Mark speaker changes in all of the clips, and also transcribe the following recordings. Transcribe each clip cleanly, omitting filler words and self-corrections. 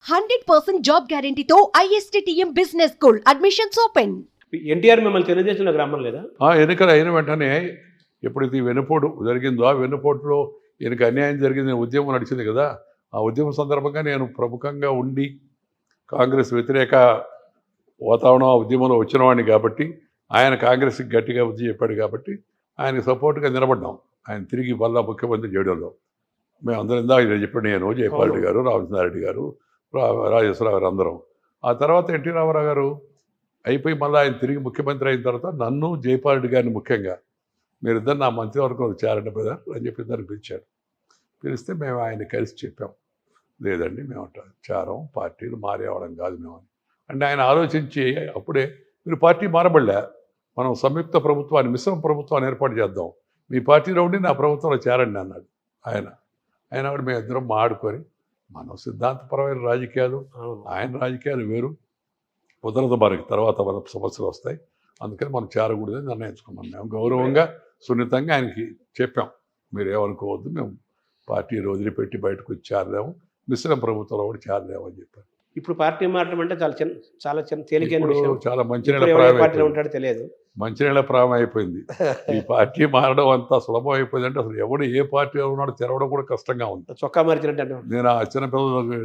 Speaker 1: 100% job గ్యారంటీతో ISTTM business school admissions open.
Speaker 2: NTR మిమ్మల్ని తెలుగుదేశంలో గ్రామం లేదా?
Speaker 3: ఎన్నికలు అయిన వెంటనే ఎప్పుడైతే ఈ వెన్నుపోటు జరిగిందో ఆ వెన్నుపోటులో ఈయనకి అన్యాయం జరిగింది, ఉద్యమం నడిచింది కదా. ఆ ఉద్యమం సందర్భంగా నేను ప్రముఖంగా ఉండి కాంగ్రెస్ వ్యతిరేక వాతావరణం ఆ ఉద్యమంలో వచ్చిన వాడిని కాబట్టి, ఆయన కాంగ్రెస్కి గట్టిగా బుద్ధి చెప్పాడు కాబట్టి ఆయనకి సపోర్ట్గా నిలబడ్డాం. ఆయన తిరిగి మళ్ళా ముఖ్యమంత్రి చేయడంలో మేము అందరం ఇందాక చెప్పాడు, నేను, జయపాల్ రెడ్డి గారు, రామచంద్రారెడ్డి గారు, రాజేశ్వరరావు గారు అందరం. ఆ తర్వాత ఎన్టీ రామారావు గారు అయిపోయి మళ్ళీ ఆయన తిరిగి ముఖ్యమంత్రి అయిన తర్వాత నన్ను, జయపాల్ రెడ్డి గారిని ముఖ్యంగా మీరిద్దరు నా మంత్రివర్గంలో చేరండి బ్రదర్ అని చెప్పి ఇద్దరు పిలిచాడు. పిలిస్తే మేము ఆయన కలిసి చెప్పాం, లేదండి మేము చారం, పార్టీలు మారేవడం కాదు మేము అని. అంటే ఆయన ఆలోచించి అప్పుడే మీరు పార్టీ మారబడలే, మనం సంయుక్త ప్రభుత్వాన్ని, మిశ్రమ ప్రభుత్వాన్ని ఏర్పాటు చేద్దాం, మీ పార్టీలో ఉండి నా ప్రభుత్వంలో చేరండి అన్నాడు ఆయన. ఆయన కూడా మేము ఇద్దరం మాడుకొని, మనం సిద్ధాంతపరమైన రాజకీయాలు, ఆయన రాజకీయాలు వేరు, కుదరదు మనకి, తర్వాత మన సమస్యలు వస్తాయి, అందుకని మనం చేరకూడదని నిర్ణయించుకున్నాం. మేము గౌరవంగా సున్నితంగా ఆయనకి చెప్పాం, మీరు ఏమనుకోవద్దు, మేము పార్టీని వదిలిపెట్టి బయటకు వచ్చి చేరలేము, మిశ్రమ ప్రభుత్వంలో కూడా చేరలేము అని చెప్పారు.
Speaker 2: ఇప్పుడు పార్టీ మారడం అంటే చాలా చిన్న తేలికైన విషయం.
Speaker 3: చాలా మంచినీళ్ళ
Speaker 2: ఉంటాడో తెలియదు,
Speaker 3: మంచినీళ్ళ ప్రాయం అయిపోయింది. ఈ పార్టీ మారడం అంతా సులభం అయిపోయింది. అంటే అసలు ఎవడు ఏ పార్టీలో ఉన్నాడో తెరవడం కూడా కష్టంగా ఉంది.
Speaker 2: చొక్కా మార్చినట్టు
Speaker 3: నేను ఆ చిన్నపిల్లలు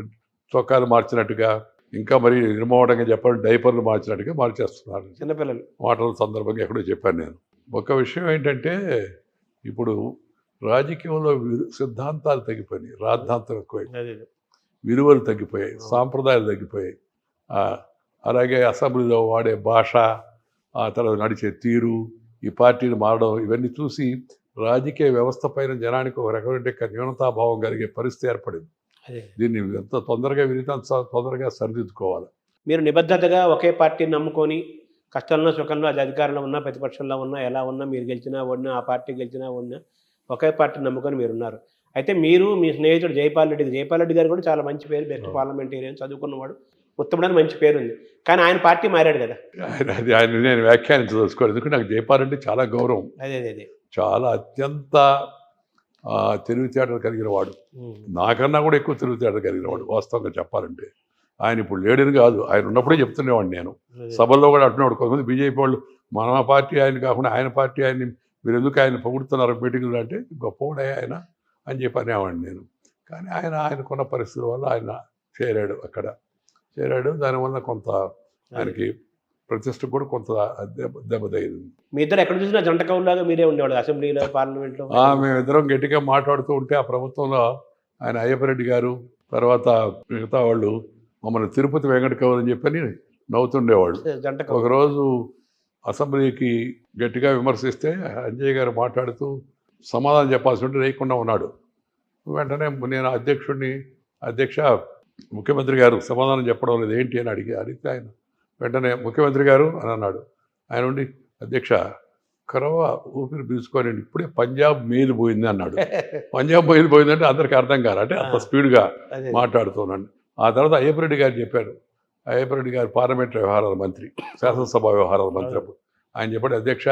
Speaker 3: చొక్కాలు మార్చినట్టుగా, ఇంకా మరి నిర్మోహంగా చెప్పాలి డైపర్లు మార్చినట్టుగా మార్చేస్తున్నారు
Speaker 2: చిన్నపిల్లలు.
Speaker 3: మాటల సందర్భంగా ఎక్కడో చెప్పాను నేను. ఒక విషయం ఏంటంటే, ఇప్పుడు రాజకీయంలో సిద్ధాంతాలు తగ్గిపోయినాయి, రాద్ధాంతం ఎక్కువైంది, విలువలు తగ్గిపోయాయి, సాంప్రదాయాలు తగ్గిపోయాయి. అలాగే అసెంబ్లీలో వాడే భాష, ఆ తర్వాత నడిచే తీరు, ఈ పార్టీలు మారడం, ఇవన్నీ చూసి రాజకీయ వ్యవస్థ పైన జనానికి ఒక రకమైన న్యూనతాభావం కలిగే పరిస్థితి ఏర్పడింది. దీన్ని ఎంత తొందరగా విరిగితే అంత తొందరగా సరిదిద్దుకోవాలి.
Speaker 2: మీరు నిబద్ధతగా ఒకే పార్టీని నమ్ముకొని కష్టంలో సుఖంలో, అది అధికారంలో ఉన్నా ప్రతిపక్షంలో ఉన్నా, ఎలా ఉన్నా, మీరు గెలిచినా ఓడినా, ఆ పార్టీ గెలిచినా ఓడినా ఒకే పార్టీని నమ్ముకొని మీరున్నారు. అయితే మీరు, మీ స్నేహితుడు జయపాల్ రెడ్డి గారు కూడా చాలా మంచి పేరు, బెస్ట్ పార్లమెంటేరియన్, చదువుకున్నవాడు, ఉత్తముడని మంచి పేరు ఉంది. కానీ ఆయన పార్టీ మారాడు కదా.
Speaker 3: అది ఆయన నేను వ్యాఖ్యానించదలుచుకోలేదు, ఎందుకంటే నాకు జయపాల్ రెడ్డి చాలా గౌరవం.
Speaker 2: అదే
Speaker 3: చాలా అత్యంత తెలివితేటలు కలిగిన వాడు, నాకన్నా కూడా ఎక్కువ తెలివితేటలు కలిగిన వాడు వాస్తవంగా చెప్పాలంటే. ఆయన ఇప్పుడు లేడని కాదు, ఆయన ఉన్నప్పుడే చెప్తుండేవాడిని నేను సభల్లో కూడా అంటున్నాడు. కొంతమంది బీజేపీ వాళ్ళు మన పార్టీ ఆయన కాకుండా ఆయన పార్టీ ఆయన్ని మీరు ఎందుకు ఆయన పొగుడుతున్నారు మీటింగ్లు అంటే, గొప్పవాడే ఆయన అని చెప్పి అనేవాడిని నేను. కానీ ఆయనకున్న పరిస్థితుల వల్ల ఆయన చేరాడు. దానివల్ల కొంత ఆయనకి ప్రతిష్ట కూడా కొంత దెబ్బతగింది.
Speaker 2: మీ ఇద్దరు ఎక్కడ చూసినా జంట కవులాగా మీరే ఉండేవాడు అసెంబ్లీలో, పార్లమెంట్లో.
Speaker 3: మేమిద్దరం గట్టిగా మాట్లాడుతూ ఉంటే ఆ ప్రభుత్వంలో ఆయన అయ్యప్పరెడ్డి గారు, తర్వాత మిగతా వాళ్ళు మమ్మల్ని తిరుపతి వెంకట కవులు అని చెప్పని నవ్వుతుండేవాళ్ళు. ఒకరోజు అసెంబ్లీకి గట్టిగా విమర్శిస్తే అంజయ్య గారు మాట్లాడుతూ సమాధానం చెప్పాల్సి ఉంటే లేకుండా ఉన్నాడు. వెంటనే నేను అధ్యక్ష ముఖ్యమంత్రి గారు సమాధానం చెప్పడం లేదు ఏంటి అని అడిగితే ఆయన వెంటనే ముఖ్యమంత్రి గారు అని అన్నాడు. ఆయన ఉండి, అధ్యక్ష కరవ ఊపిరి పీల్చుకొని ఇప్పుడే పంజాబ్ మెయిల్ పోయింది అన్నాడు. పంజాబ్ మెయిల్ పోయిందంటే అందరికీ అర్థం కాదు, అంటే అంత స్పీడ్గా మాట్లాడుతున్నాను. ఆ తర్వాత అయ్యప్పరెడ్డి గారు చెప్పారు, అయ్యప్పరెడ్డి గారు పార్లమెంటరీ వ్యవహారాల మంత్రి, శాసనసభ వ్యవహారాల మంత్రి అప్పుడు. ఆయన చెప్పాడు, అధ్యక్ష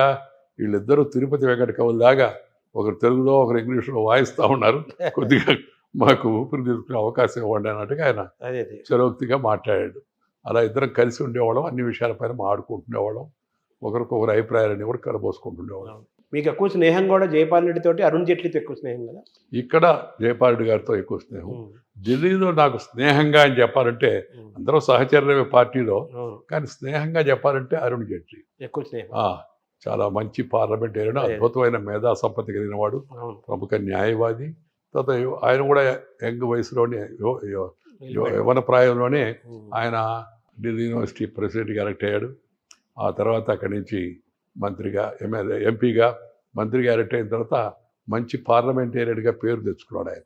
Speaker 3: వీళ్ళిద్దరూ తిరుపతి వెంకట కవుల్లాగా ఒకరు తెలుగులో ఒకరు ఇంగ్లీష్లో వాయిస్తూ ఉన్నారు, కొద్దిగా మాకు ఊపిరి తీసుకునే అవకాశం ఇవ్వండి అన్నట్టుగా ఆయన చరోక్తిగా మాట్లాడాడు. అలా ఇద్దరం కలిసి ఉండేవాళ్ళం, అన్ని విషయాలపైన మాట్లాడుకుంటుండేవాళ్ళం, ఒకరికొకరు అభిప్రాయాలన్నీ కూడా కలబోసుకుంటుండేవాళ్ళం.
Speaker 2: మీకు ఎక్కువ స్నేహం కూడా జయపాల్ రెడ్డి తోటి, అరుణ్ జైట్లీతో ఎక్కువ స్నేహం కదా.
Speaker 3: ఇక్కడ జయపాల్ రెడ్డి గారితో ఎక్కువ స్నేహం. ఢిల్లీలో నాకు స్నేహంగా అని చెప్పాలంటే అందరూ సహచరులే పార్టీలో, కానీ స్నేహంగా చెప్పాలంటే అరుణ్ జైట్లీ
Speaker 2: ఎక్కువ స్నేహం.
Speaker 3: చాలా మంచి పార్లమెంటేరియన్, అద్భుతమైన మేధా సంపత్తి కలిగిన వాడు, ప్రముఖ న్యాయవాది. తర్వాత ఆయన కూడా యంగ్ వయసులోనే, యవన ప్రాయంలోనే ఆయన ఢిల్లీ యూనివర్సిటీ ప్రెసిడెంట్గా ఎలక్ట్ అయ్యాడు. ఆ తర్వాత అక్కడి నుంచి మంత్రిగా, ఎంపీగా, మంత్రిగా ఎలక్ట్ అయిన తర్వాత మంచి పార్లమెంటేరియన్గా పేరు తెచ్చుకున్నాడు ఆయన.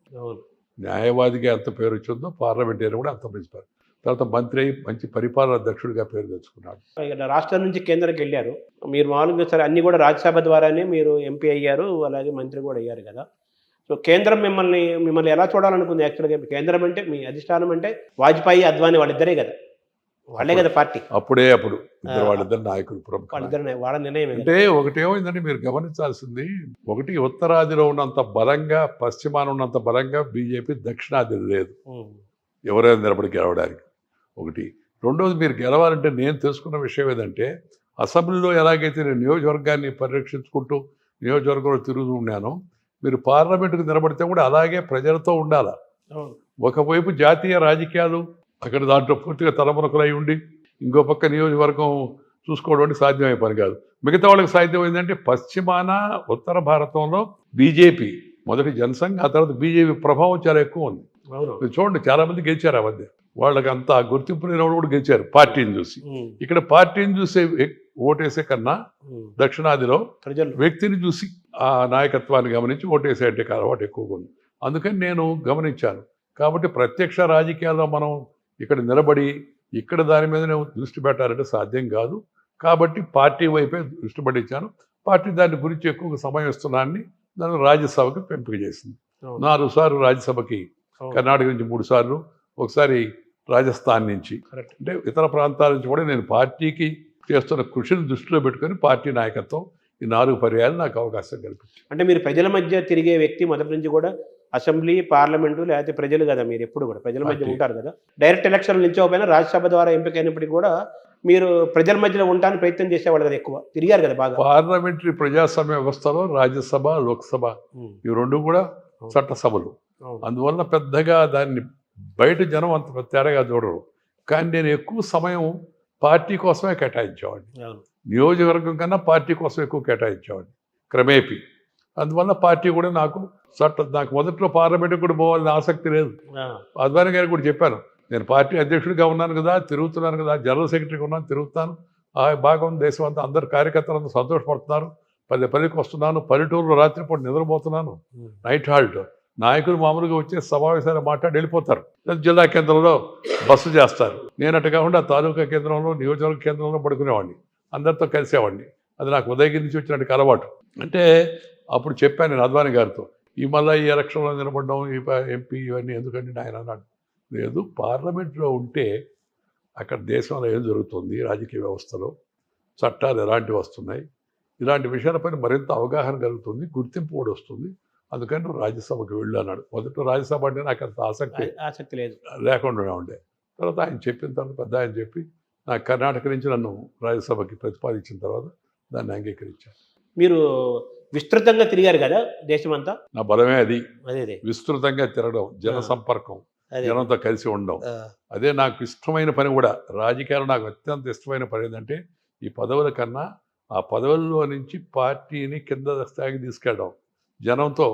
Speaker 3: న్యాయవాదిగా ఎంత పేరు వచ్చిందో పార్లమెంటేరియన్ కూడా అంత మంచి పేరు. తర్వాత మంత్రి అయి మంచి పరిపాలన అధ్యక్షుడిగా పేరు తెచ్చుకున్నాడు.
Speaker 2: రాష్ట్రం నుంచి కేంద్రానికి వెళ్ళారు మీరు, మామూలుగా సరే అన్ని కూడా రాజ్యసభ ద్వారానే మీరు ఎంపీ అయ్యారు, అలాగే మంత్రి కూడా అయ్యారు కదా. సో కేంద్రం మిమ్మల్ని ఎలా చూడాలనుకుంది? యాక్చువల్గా కేంద్రం అంటే, మీ అధిష్టానం అంటే వాజ్పేయి, అద్వానీ వాళ్ళిద్దరే కదా, వాళ్ళే కదా పార్టీ.
Speaker 3: అప్పుడు వాళ్ళిద్దరు నాయకులు,
Speaker 2: వాళ్ళ నిర్ణయం
Speaker 3: అంటే ఒకటేమైందంటే మీరు గమనించాల్సింది, ఒకటి ఉత్తరాదిలో ఉన్నంత బలంగా, పశ్చిమాన ఉన్నంత బలంగా బీజేపీ దక్షిణాదిలో లేదు. ఎవరైనా నిలబడి గెలవడానికి. ఒకటి. రెండోది, మీరు గెలవాలంటే నేను తెలుసుకున్న విషయం ఏదంటే, అసెంబ్లీలో ఎలాగైతే నేను నియోజకవర్గాన్ని పరిరక్షించుకుంటూ నియోజకవర్గంలో తిరుగుతూ ఉన్నానో, మీరు పార్లమెంటుకు నిలబడితే కూడా అలాగే ప్రజలతో ఉండాలి. ఒకవైపు జాతీయ రాజకీయాలు అక్కడ దాంట్లో పూర్తిగా తలమునకలై ఉండి, ఇంకో పక్క నియోజకవర్గం చూసుకోవడం సాధ్యమయ్యే పని కాదు. మిగతా వాళ్ళకి సాధ్యమైందంటే పశ్చిమాన ఉత్తర భారతంలో బీజేపీ మొదటి జనసంఘ్, ఆ తర్వాత బీజేపీ ప్రభావం చాలా ఎక్కువ ఉంది. మీరు చూడండి, చాలా మంది గెలిచారు ఆ మధ్య. వాళ్ళకి అంత గుర్తింపు లేని వాళ్ళు కూడా గెలిచారు పార్టీని చూసి. ఇక్కడ పార్టీని చూసే ఓటేసే కన్నా దక్షిణాదిలో వ్యక్తిని చూసి ఆ నాయకత్వాన్ని గమనించి ఓటేసే అంటే అలవాటు ఎక్కువగా ఉంది. అందుకని నేను గమనించాను. కాబట్టి ప్రత్యక్ష రాజకీయాల్లో మనం ఇక్కడ నిలబడి ఇక్కడ దాని మీద నేను దృష్టి పెట్టాలంటే సాధ్యం కాదు. కాబట్టి పార్టీ వైపే దృష్టి పట్టించాను. పార్టీ దాని గురించి ఎక్కువ సమయం ఇస్తున్నాన్ని నన్ను రాజ్యసభకు ఎంపిక చేసింది. 4 సార్లు రాజ్యసభకి, కర్ణాటక నుంచి 3 సార్లు, ఒకసారి రాజస్థాన్ నుంచి, అంటే ఇతర ప్రాంతాల నుంచి కూడా నేను పార్టీకి చేస్తున్న కృషిని దృష్టిలో పెట్టుకొని పార్టీ నాయకత్వం ఈ 4 పర్యాలు నాకు అవకాశం కల్పించింది.
Speaker 2: అంటే మీరు ప్రజల మధ్య తిరిగే వ్యక్తి మొదటి నుంచి కూడా. అసెంబ్లీ, పార్లమెంటు, లేకపోతే ప్రజలు కదా మీరు ఎప్పుడు కూడా ప్రజల మధ్య ఉంటారు కదా. డైరెక్ట్ ఎలక్షన్లు నిల్చోకపోయినా రాజ్యసభ ద్వారా ఎంపికైనప్పటికీ కూడా మీరు ప్రజల మధ్యలో ఉండడానికి ప్రయత్నం చేసేవాళ్ళు కదా, ఎక్కువ తిరిగారు కదా బాగా.
Speaker 3: పార్లమెంటరీ ప్రజాస్వామ్య వ్యవస్థలో రాజ్యసభ, లోక్సభ ఇవి 2 కూడా చట్టసభలు. అందువల్ల పెద్దగా దాన్ని బయట జనం అంత తేడాగా చూడరు. కానీ నేను ఎక్కువ సమయం పార్టీ కోసమే కేటాయించేవాడిని. నియోజకవర్గం కన్నా పార్టీ కోసం ఎక్కువ కేటాయించేవాడిని క్రమేపీ. అందువల్ల పార్టీ కూడా నాకు మొదట్లో పార్లమెంట్కి కూడా పోవాలని ఆసక్తి లేదు. అద్వానీ గారికి కూడా చెప్పాను, నేను పార్టీ అధ్యక్షుడిగా ఉన్నాను కదా, తిరుగుతున్నాను కదా, జనరల్ సెక్రటరీగా ఉన్నాను, తిరుగుతాను. ఆ భాగం దేశం అంతా అందరు కార్యకర్తలంతా సంతోషపడుతున్నారు. పల్లెకి వస్తున్నాను, పల్లెటూరులో రాత్రిపూట నిద్రపోతున్నాను, నైట్ హాల్ట్. నాయకులు మామూలుగా వచ్చే సమావేశాలు మాట్లాడి వెళ్ళిపోతారు. జిల్లా కేంద్రంలో బస్సు చేస్తారు. నేను అటు కాకుండా తాలూకా కేంద్రంలో, నియోజకవర్గ కేంద్రంలో పడుకునేవాడిని, అందరితో కలిసేవాడిని. అది నాకు ఉదయగిరి నుంచి వచ్చినట్టు అలవాటు. అంటే అప్పుడు చెప్పాను నేను అద్వానీ గారితో, ఈ మళ్ళీ ఈ ఎలక్షన్లో నిలబడడం, ఈ ఎంపీ ఇవన్నీ ఎందుకంటే ఆయన అన్నాడు, లేదు పార్లమెంట్లో ఉంటే అక్కడ దేశంలో ఏం జరుగుతుంది, రాజకీయ వ్యవస్థలో చట్టాలు ఎలాంటివి వస్తున్నాయి, ఇలాంటి విషయాలపైన మరింత అవగాహన కలుగుతుంది, గుర్తింపు కూడా వస్తుంది. అందుకని నువ్వు రాజ్యసభకు వెళ్ళు అన్నాడు. మొదట రాజ్యసభ అంటే నాకు అంత ఆసక్తి లేదు, లేకుండా ఉండే. తర్వాత ఆయన చెప్పిన తర్వాత పెద్ద ఆయన చెప్పి నాకు కర్ణాటక నుంచి నన్ను రాజ్యసభకి ప్రతిపాదించిన తర్వాత దాన్ని అంగీకరించాను.
Speaker 2: మీరు విస్తృతంగా తిరిగారు కదా దేశమంతా.
Speaker 3: నా బలమే అది.
Speaker 2: అదే
Speaker 3: విస్తృతంగా తిరగడం, జన సంపర్కం, జనంతో కలిసి ఉండడం, అదే నాకు ఇష్టమైన పని కూడా. రాజకీయాలు నాకు అత్యంత ఇష్టమైన పని ఏంటంటే ఈ పదవుల కన్నా ఆ పదవుల్లో నుంచి పార్టీని కింద స్థాయికి తీసుకెళ్ళడం. జనంతో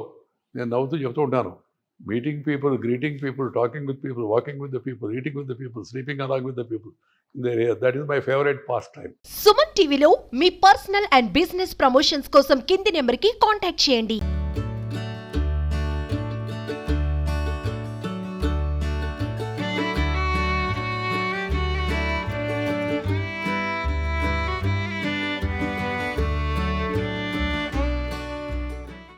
Speaker 3: నేను నవ్వుతూ చెప్తూ ఉంటాను, meeting people, greeting people, talking with people, walking with the people, eating with the people, sleeping along with the people. That is my favourite past time.
Speaker 1: Suman టీవీలో మీ పర్సనల్ అండ్ బిజినెస్ ప్రమోషన్స్ కోసం కింది నెంబర్కి కాంటాక్ట్ చేయండి.